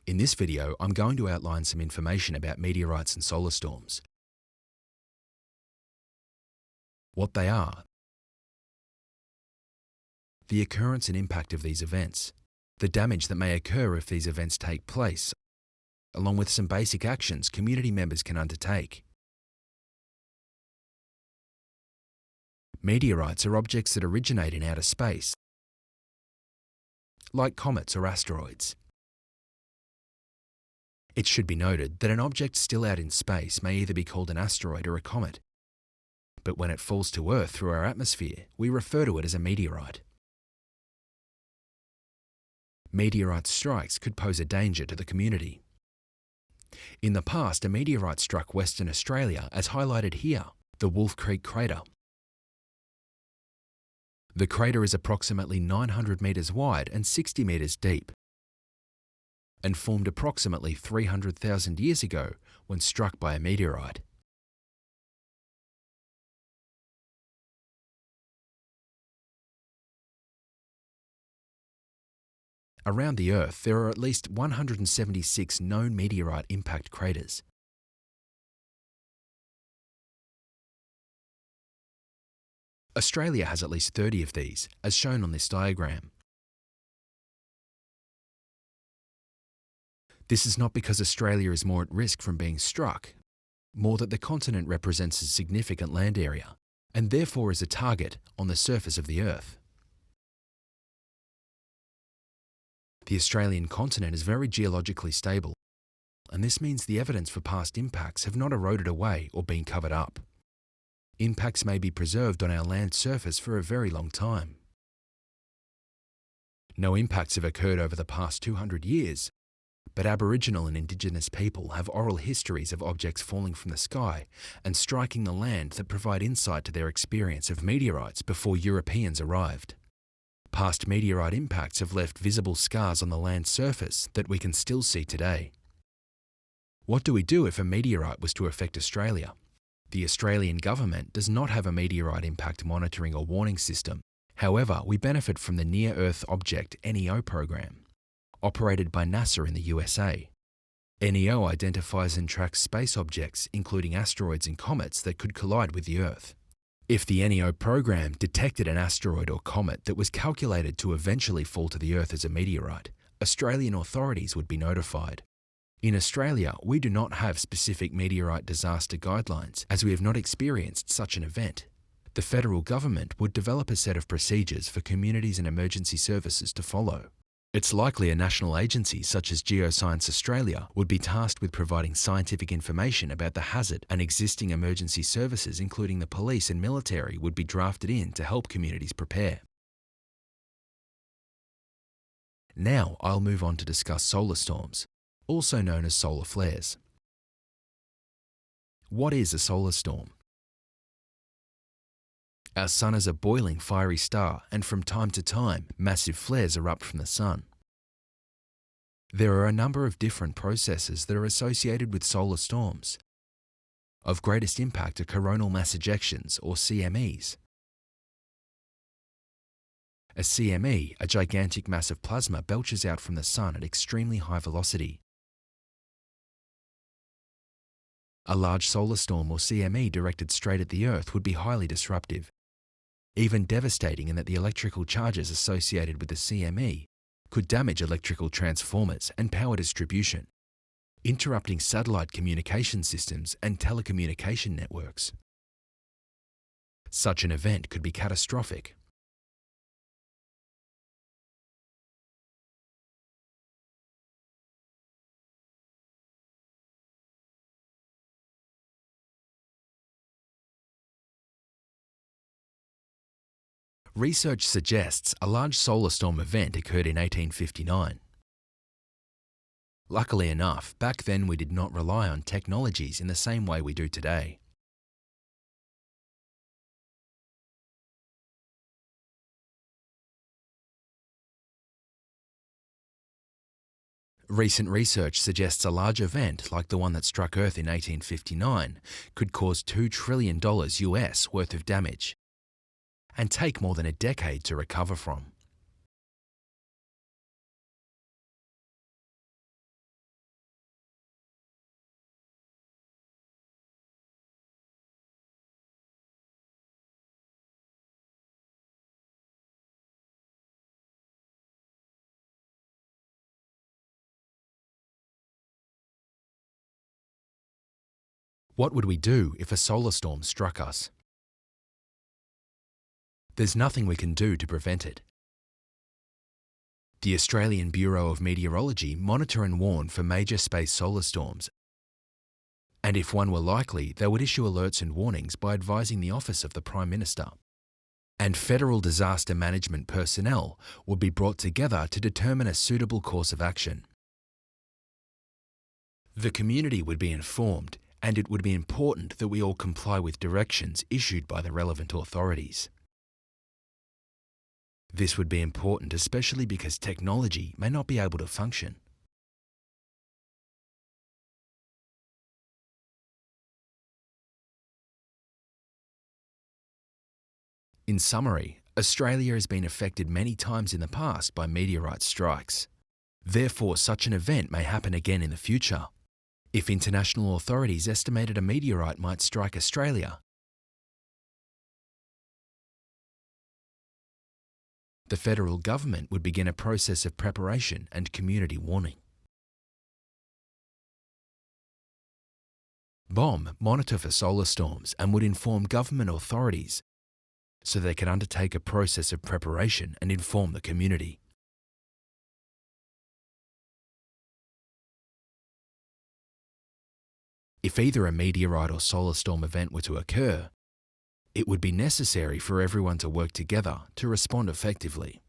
In this video, I'm going to outline some information about meteorites and solar storms, what they are, the occurrence and impact of these events, the damage that may occur if these events take place, along with some basic actions community members can undertake. Meteorites are objects that originate in outer space, like comets or asteroids. It should be noted that an object still out in space may either be called an asteroid or a comet, but when it falls to Earth through our atmosphere, we refer to it as a meteorite. Meteorite strikes could pose a danger to the community. In the past, a meteorite struck Western Australia, as highlighted here, the Wolf Creek crater. The crater is approximately 900 metres wide and 60 metres deep, and formed approximately 300,000 years ago when struck by a meteorite. Around the Earth, there are at least 176 known meteorite impact craters. Australia has at least 30 of these, as shown on this diagram. This is not because Australia is more at risk from being struck, more that the continent represents a significant land area, and therefore is a target on the surface of the Earth. The Australian continent is very geologically stable, and this means the evidence for past impacts have not eroded away or been covered up. Impacts may be preserved on our land surface for a very long time. No impacts have occurred over the past 200 years, but Aboriginal and Indigenous people have oral histories of objects falling from the sky and striking the land that provide insight to their experience of meteorites before Europeans arrived. Past meteorite impacts have left visible scars on the land surface that we can still see today. What do we do if a meteorite was to affect Australia? The Australian government does not have a meteorite impact monitoring or warning system. However, we benefit from the Near Earth Object (NEO) program, operated by NASA in the USA. NEO identifies and tracks space objects, including asteroids and comets that could collide with the Earth. If the NEO program detected an asteroid or comet that was calculated to eventually fall to the Earth as a meteorite, Australian authorities would be notified. In Australia, we do not have specific meteorite disaster guidelines, as we have not experienced such an event. The federal government would develop a set of procedures for communities and emergency services to follow. It's likely a national agency such as Geoscience Australia would be tasked with providing scientific information about the hazard, and existing emergency services including the police and military would be drafted in to help communities prepare. Now I'll move on to discuss solar storms, also known as solar flares. What is a solar storm? Our sun is a boiling fiery star, and from time to time, massive flares erupt from the sun. There are a number of different processes that are associated with solar storms. Of greatest impact are coronal mass ejections, or CMEs. A CME, a gigantic mass of plasma, belches out from the sun at extremely high velocity. A large solar storm or CME directed straight at the Earth would be highly disruptive, even devastating in that the electrical charges associated with the CME could damage electrical transformers and power distribution, interrupting satellite communication systems and telecommunication networks. Such an event could be catastrophic. Research suggests a large solar storm event occurred in 1859. Luckily enough, back then we did not rely on technologies in the same way we do today. Recent research suggests a large event like the one that struck Earth in 1859 could cause $2 trillion US worth of damage, and take more than a decade to recover from. What would we do if a solar storm struck us? There's nothing we can do to prevent it. The Australian Bureau of Meteorology monitor and warn for major space solar storms, and if one were likely, they would issue alerts and warnings by advising the Office of the Prime Minister. And federal disaster management personnel would be brought together to determine a suitable course of action. The community would be informed, and it would be important that we all comply with directions issued by the relevant authorities. This would be important especially because technology may not be able to function. In summary, Australia has been affected many times in the past by meteorite strikes. Therefore, such an event may happen again in the future. If international authorities estimated a meteorite might strike Australia, the federal government would begin a process of preparation and community warning. BOM monitor for solar storms and would inform government authorities so they can undertake a process of preparation and inform the community. If either a meteorite or solar storm event were to occur, it would be necessary for everyone to work together to respond effectively.